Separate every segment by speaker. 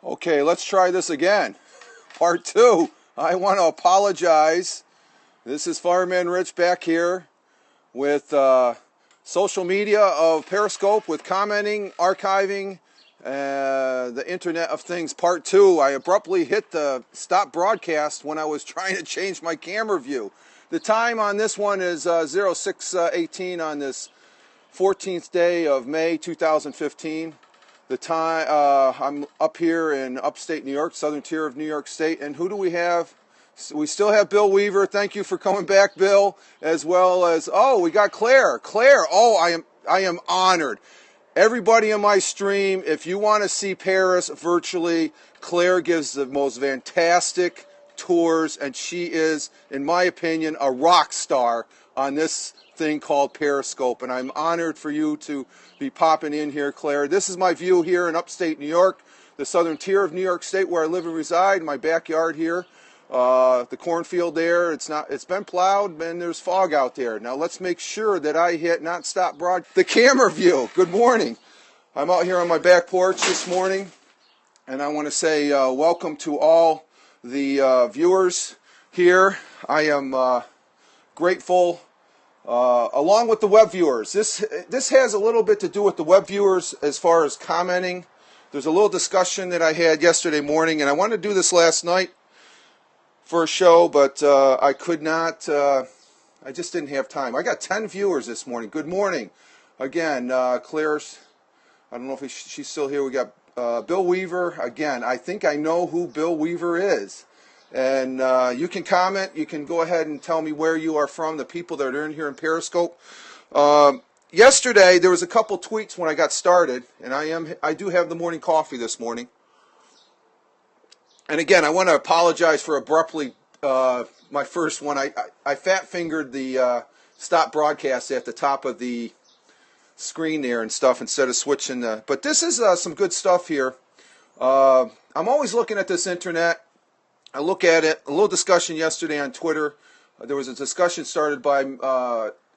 Speaker 1: Okay, let's try this again. Part 2. I want to apologize. This is Fireman Rich back here with social media of Periscope with commenting, archiving, the Internet of Things Part 2. I abruptly hit the stop broadcast when I was trying to change my camera view. The time on this one is 06:18 on this 14th day of May 2015. The time I'm up here in upstate New York, southern tier of New York State, and who do we have? We still have Bill Weaver. Thank you for coming back, Bill, as well as we got Claire. Claire, I am honored. Everybody in my stream, if you want to see Paris virtually, Claire gives the most fantastic tours, and she is, in my opinion, a rock star on this thing called Periscope, and I'm honored for you to be popping in here, Claire. This is my view here in upstate New York, the southern tier of New York State where I live and reside, my backyard here. The cornfield there, it's been plowed and there's fog out there. Now let's make sure that I hit not stop broad. The camera view, good morning. I'm out here on my back porch this morning, and I want to say welcome to all the viewers here. I am grateful, along with the web viewers. This has a little bit to do with the web viewers as far as commenting. There's a little discussion that I had yesterday morning, and I wanted to do this last night for a show, but I could not. I just didn't have time. I got 10 viewers this morning. Good morning. Again, Claire's, I don't know if she's still here. We got Bill Weaver. Again, I think I know who Bill Weaver is. And you can comment. You can go ahead and tell me where you are from, the people that are in here in Periscope. Yesterday, there was a couple tweets when I got started, and I do have the morning coffee this morning. And again, I want to apologize for abruptly my first one. I fat-fingered the stop broadcast at the top of the screen there and stuff instead of switching. But this is some good stuff here. I'm always looking at this internet. I look at it. A little discussion yesterday on Twitter. There was a discussion started by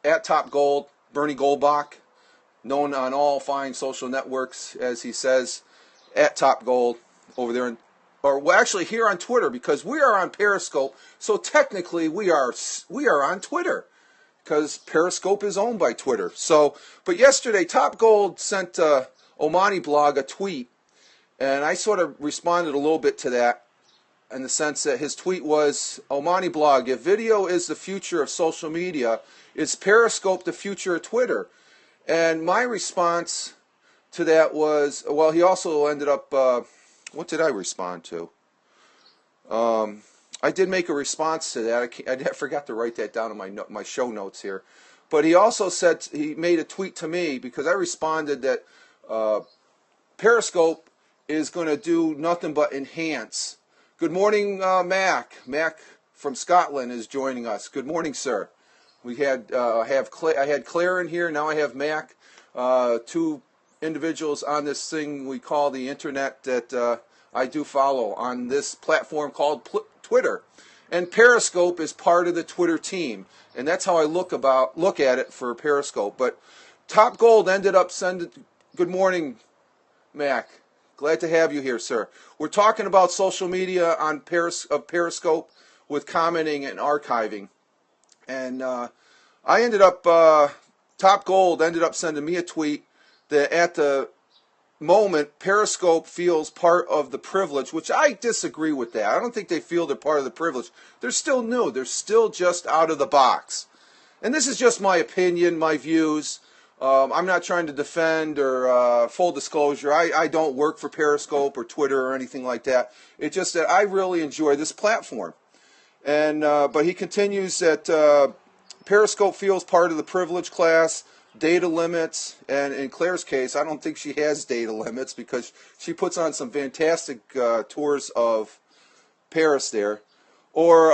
Speaker 1: at Top Gold, Bernie Goldbach, known on all fine social networks, as he says, at Top Gold over there in, or well, actually here on Twitter, because we are on Periscope, so technically we are on Twitter, because Periscope is owned by Twitter. So, but yesterday, Top Gold sent Omani Blog a tweet, and I sort of responded a little bit to that, in the sense that his tweet was, Omani Blog, if video is the future of social media, is Periscope the future of Twitter? And my response to that was, well, he also ended up, what did I respond to? I did make a response to that. I forgot to write that down in my show notes here. But he also said, he made a tweet to me, because I responded that Periscope is going to do nothing but enhance. Good morning, Mac. Mac from Scotland is joining us. Good morning, sir. We had I had Claire in here. Now I have Mac. Two individuals on this thing we call the internet that I do follow on this platform called Twitter. And Periscope is part of the Twitter team, and that's how I look at it for Periscope. But Top Gold ended up sending. Good morning, Mac. Glad to have you here, sir. We're talking about social media on Periscope with commenting and archiving. And I ended up, Top Gold ended up sending me a tweet that at the moment, Periscope feels part of the privilege, which I disagree with that. I don't think they feel they're part of the privilege. They're still new. They're still just out of the box. And this is just my opinion, my views. I'm not trying to defend or full disclosure. I don't work for Periscope or Twitter or anything like that. It's just that I really enjoy this platform. And but he continues that Periscope feels part of the privilege class, data limits, and in Claire's case, I don't think she has data limits because she puts on some fantastic tours of Paris there, or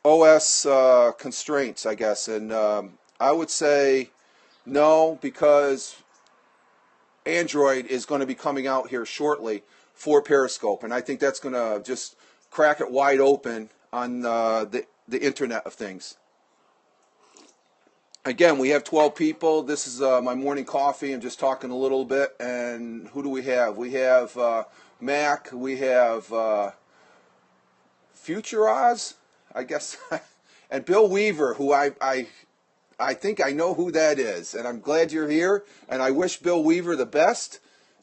Speaker 1: OS constraints, I guess, and I would say no, because Android is going to be coming out here shortly for Periscope, and I think that's going to just crack it wide open on the Internet of Things. Again, we have 12 people. This is my morning coffee. I'm just talking a little bit, and who do we we have? We have Mac. We have Future Oz, I guess, and Bill Weaver, who I think I know who that is, and I'm glad you're here, and I wish Bill Weaver the best.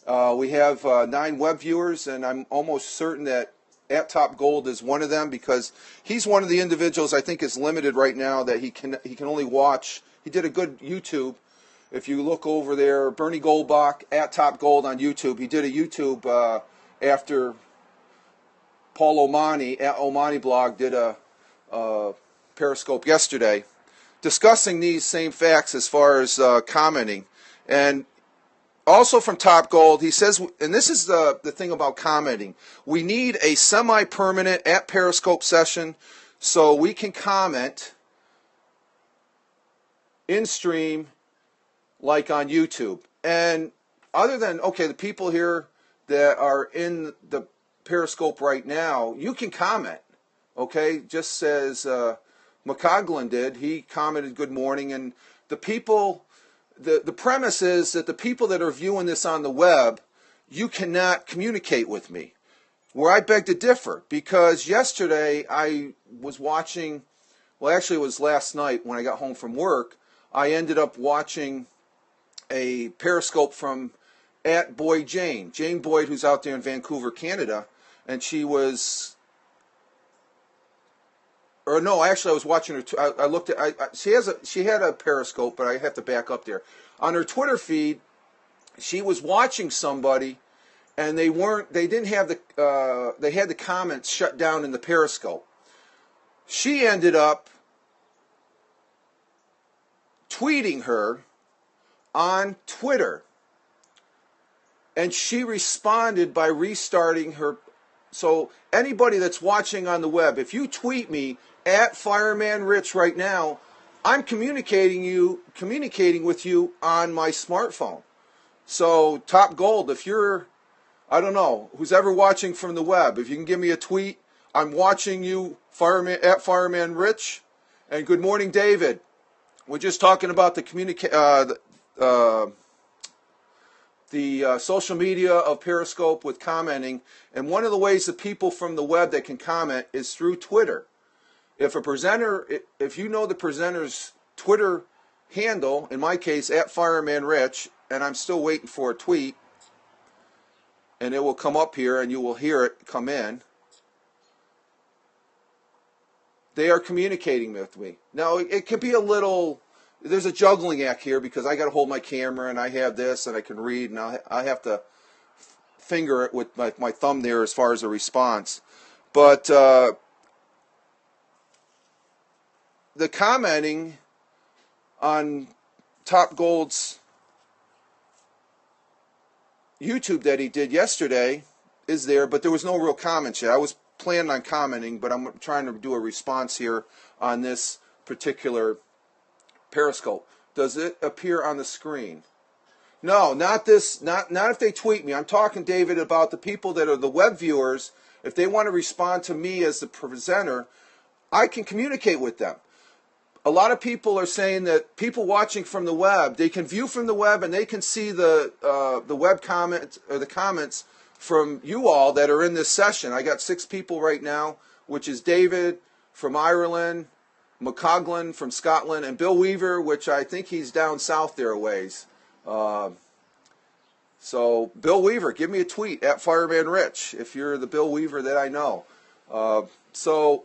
Speaker 1: We have 9 web viewers, and I'm almost certain that At Top Gold is one of them, because he's one of the individuals I think is limited right now, that he can only watch. He did a good YouTube. If you look over there, Bernie Goldbach, At Top Gold on YouTube. He did a YouTube after Paul Omani, at Omani Blog, did a Periscope yesterday, discussing these same facts as far as commenting. And also from Top Gold, he says, and this is the thing about commenting, we need a semi-permanent at Periscope session so we can comment in stream like on YouTube. And other than, okay, the people here that are in the Periscope right now, you can comment, okay, just as McCoglin did. He commented good morning, and the people, the premise is that the people that are viewing this on the web, you cannot communicate with me. Where I beg to differ, because yesterday I was watching, well actually it was last night when I got home from work, I ended up watching a Periscope from at Boyd Jane Boyd, who's out there in Vancouver, Canada, and she was, or no, actually I was watching her. I looked at. She had a Periscope, but I have to back up there. On her Twitter feed, she was watching somebody, and they didn't have the. They had the comments shut down in the Periscope. She ended up tweeting her on Twitter, and she responded by restarting her. So anybody that's watching on the web, if you tweet me at Fireman Rich right now, I'm communicating with you on my smartphone. So Top Gold, if you're, I don't know, who's ever watching from the web, if you can give me a tweet, I'm watching you, at Fireman Rich. And good morning, David. We're just talking about the social media of Periscope with commenting, and one of the ways that people from the web that can comment is through Twitter. If a presenter, if you know the presenter's Twitter handle, in my case, at Fireman Rich, and I'm still waiting for a tweet, and it will come up here and you will hear it come in, they are communicating with me. Now, it could be a little, there's a juggling act here because I got to hold my camera and I have this and I can read, and I have to finger it with my thumb there as far as a response. But the commenting on Top Gold's YouTube that he did yesterday is there, but there was no real comments yet. I was planning on commenting, but I'm trying to do a response here on this particular Periscope. Does it appear on the screen? No, not this. Not if they tweet me. I'm talking, David, about the people that are the web viewers. If they want to respond to me as the presenter, I can communicate with them. A lot of people are saying that people watching from the web, they can view from the web and they can see the web comments or the comments from you all that are in this session. I got 6 people right now, which is David from Ireland, McCoglin from Scotland, and Bill Weaver, which I think he's down south there a ways. So Bill Weaver, give me a tweet at Fireman Rich if you're the Bill Weaver that I know. So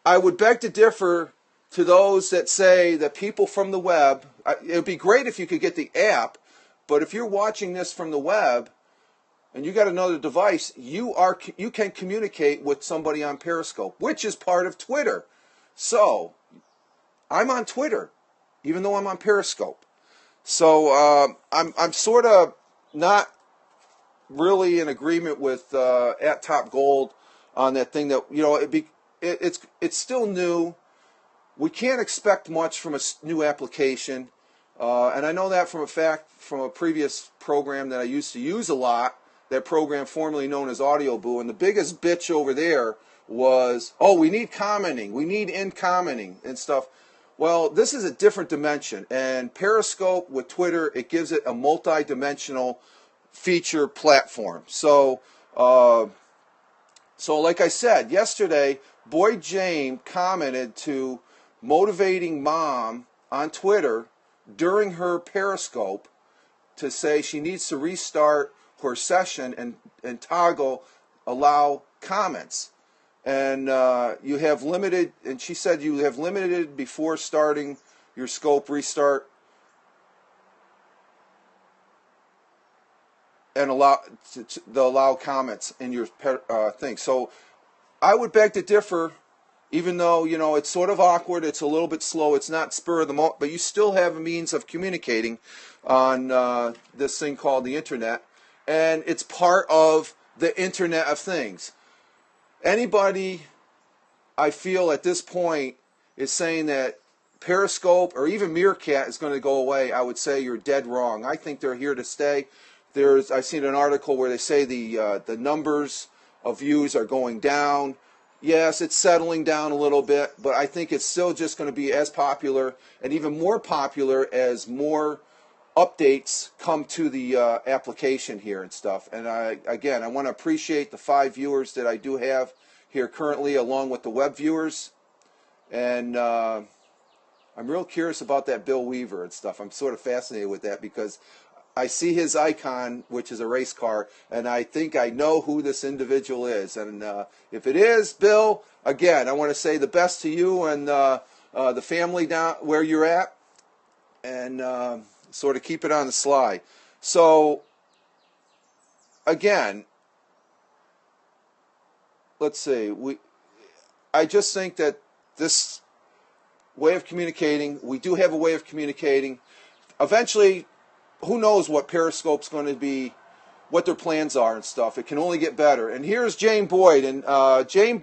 Speaker 1: I would beg to differ to those that say that people from the web, it would be great if you could get the app, but if you're watching this from the web and you got another device, you can communicate with somebody on Periscope, which is part of Twitter. So I'm on Twitter, even though I'm on Periscope. So I'm sort of not really in agreement with at Top Gold on that thing that, you know, it's still new. We can't expect much from a new application, and I know that from a previous program that I used to use a lot, that program formerly known as AudioBoo, and the biggest bitch over there was, oh, we need commenting, we need in-commenting and stuff. Well, this is a different dimension, and Periscope with Twitter, it gives it a multi-dimensional feature platform. So like I said yesterday, Boyd Jane commented to Motivating Mom on Twitter during her Periscope to say she needs to restart her session and toggle allow comments. And you have limited, and she said you have limited before starting your scope restart and allow comments in your thing. So I would beg to differ, even though, you know, it's sort of awkward, it's a little bit slow, it's not spur of the moment, but you still have a means of communicating on this thing called the internet, and it's part of the Internet of Things. Anybody, I feel at this point, is saying that Periscope or even Meerkat is going to go away, I would say you're dead wrong. I think they're here to stay. I've seen an article where they say the numbers of views are going down. Yes, it's settling down a little bit, but I think it's still just going to be as popular and even more popular as more updates come to the application here and stuff. And I want to appreciate the 5 viewers that I do have here currently, along with the web viewers. And I'm real curious about that Bill Weaver and stuff. I'm sort of fascinated with that because I see his icon, which is a race car, and I think I know who this individual is. And if it is Bill, again, I want to say the best to you and the family down where you're at, and sort of keep it on the sly. So, again, let's see. I just think that this way of communicating, we do have a way of communicating. Eventually, who knows what Periscope's going to be, what their plans are and stuff. It can only get better. And here's Jane Boyd. And Jane,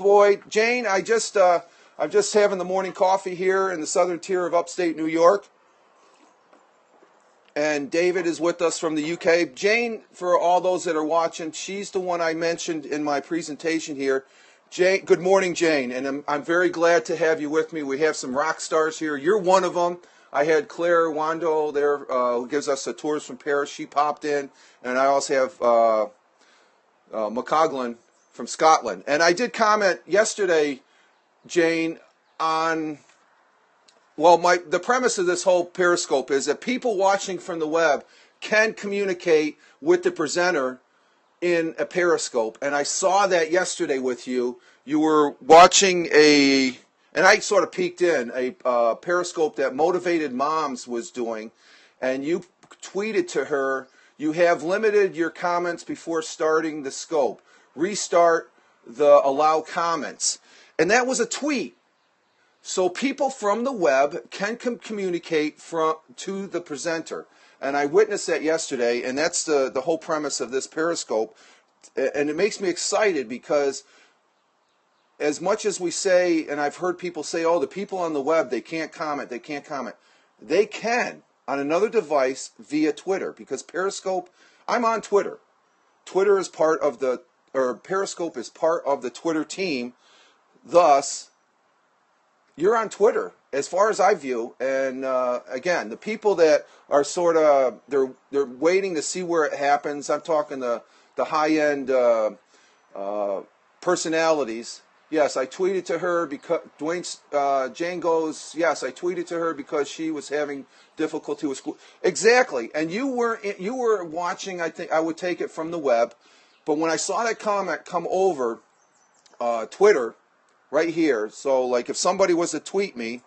Speaker 1: I'm just having the morning coffee here in the southern tier of upstate New York. And David is with us from the UK. Jane, for all those that are watching, she's the one I mentioned in my presentation here. Jane, good morning, Jane. And I'm very glad to have you with me. We have some rock stars here. You're one of them. I had Claire Wando there, who gives us the tours from Paris. She popped in. And I also have McCoglin from Scotland. And I did comment yesterday, Jane, on... Well, the premise of this whole Periscope is that people watching from the web can communicate with the presenter in a Periscope. And I saw that yesterday with you. You were watching and I sort of peeked in, a Periscope that Motivated Moms was doing. And you tweeted to her, you have limited your comments before starting the scope. Restart the allow comments. And that was a tweet. So people from the web can communicate to the presenter. And I witnessed that yesterday, and that's the whole premise of this Periscope. And it makes me excited because as much as we say, and I've heard people say, oh, the people on the web, they can't comment. They can on another device via Twitter, because Periscope, I'm on Twitter. Periscope is part of the Twitter team. Thus, you're on Twitter, as far as I view, and again, the people that are sort of they're waiting to see where it happens. I'm talking the high-end personalities. Yes, I tweeted to her because Jane goes. Yes, I tweeted to her because she was having difficulty with school. Exactly, and you were watching. I think I would take it from the web, but when I saw that comment come over Twitter. Right here, so like if somebody was to tweet me,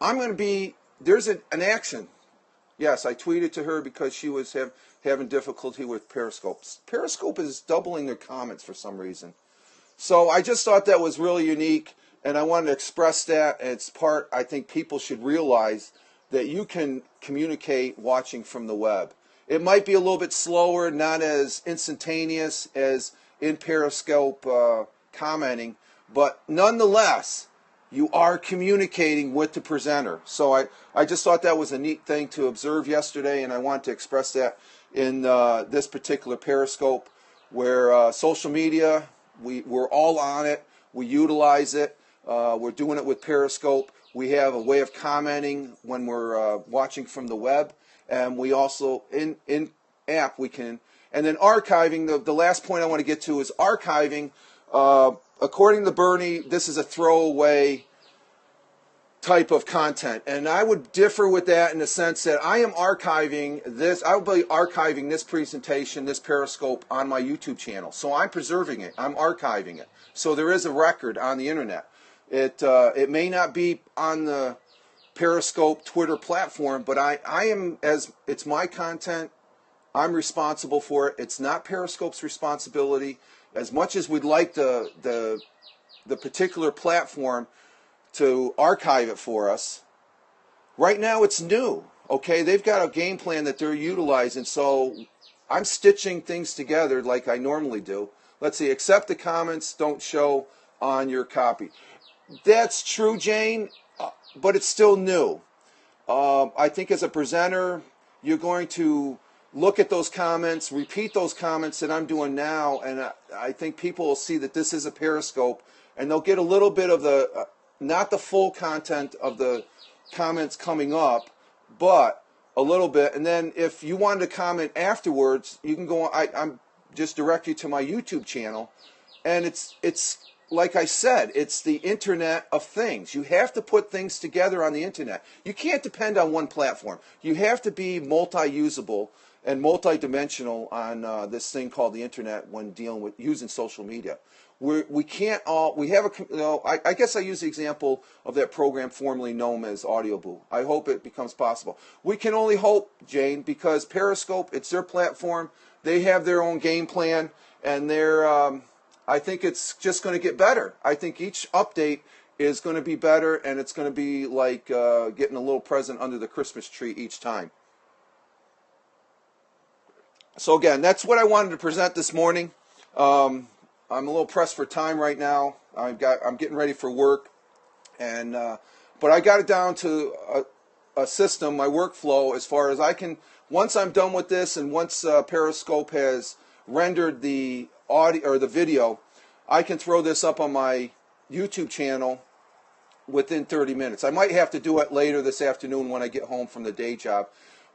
Speaker 1: I'm going to be, there's an action. Yes, I tweeted to her because she was having difficulty with Periscope. Periscope is doubling their comments for some reason. So I just thought that was really unique, and I wanted to express that. It's part, I think people should realize that you can communicate watching from the web. It might be a little bit slower, not as instantaneous as in Periscope commenting, but nonetheless, you are communicating with the presenter. So I just thought that was a neat thing to observe yesterday, and I want to express that in this particular Periscope, where social media, we're all on it. We utilize it. We're doing it with Periscope. We have a way of commenting when we're watching from the web, and we also, in app, we can And then archiving, the last point I want to get to is archiving. According to Bernie, this is a throwaway type of content. And I would differ with that in the sense that I am archiving this, I will be archiving this presentation, this Periscope on my YouTube channel. So I'm preserving it, I'm archiving it. So there is a record on the internet. It may not be on the Periscope Twitter platform, but I am, as it's my content, I'm responsible for it. It's not Periscope's responsibility. As much as we'd like the particular platform to archive it for us, right now it's new. Okay, they've got a game plan that they're utilizing, so I'm stitching things together like I normally do. Let's see, accept the comments don't show on your copy. That's true, Jane, but it's still new. I think as a presenter, you're going to look at those comments, repeat those comments that I'm doing now, and I think people will see that this is a Periscope, and they'll get a little bit of the, not the full content of the comments coming up, but a little bit. And then if you wanted to comment afterwards, you can go on, I'm just direct you to my YouTube channel, and it's like I said, it's the Internet of Things. You have to put things together on the Internet. You can't depend on one platform. You have to be multi-usable and multi-dimensional on this thing called the Internet when dealing with using social media. We can't all, we have I guess I use the example of that program formerly known as Audioboo. I hope it becomes possible. We can only hope, Jane, because Periscope, it's their platform. They have their own game plan, and they're, I think it's just going to get better. I think each update is going to be better, and it's going to be like getting a little present under the Christmas tree each time. So again, that's what I wanted to present this morning. I'm a little pressed for time right now. I'm getting ready for work, and but I got it down to a system, my workflow, as far as I can. Once I'm done with this, and once Periscope has rendered the audio or the video, I can throw this up on my YouTube channel within 30 minutes. I might have to do it later this afternoon when I get home from the day job,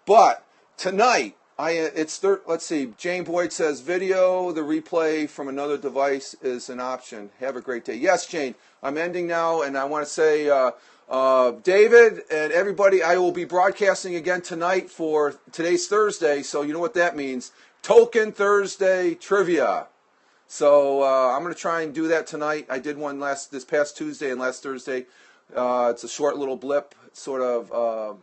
Speaker 1: but tonight. Let's see, Jane Boyd says, video, the replay from another device is an option. Have a great day. Yes, Jane, I'm ending now, and I want to say, David and everybody, I will be broadcasting again tonight for today's Thursday, so you know what that means. Token Thursday Trivia. So I'm going to try and do that tonight. I did one this past Tuesday and last Thursday. It's a short little blip, sort of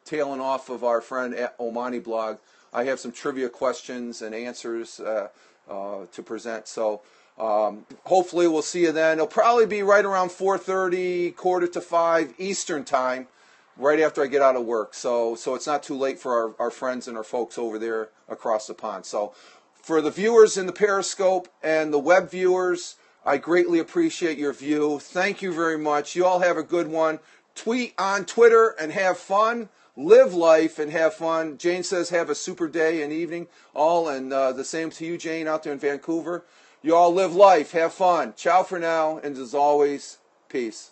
Speaker 1: tailing off of our friend at Omani blog. I have some trivia questions and answers to present. So hopefully we'll see you then. It'll probably be right around 4:30, 4:45 Eastern time, right after I get out of work. So it's not too late for our friends and our folks over there across the pond. So for the viewers in the Periscope and the web viewers, I greatly appreciate your view. Thank you very much. You all have a good one. Tweet on Twitter and have fun. Live life and have fun. Jane says have a super day and evening all, and the same to you, Jane, out there in Vancouver. You all live life, have fun. Ciao for now, and as always, peace.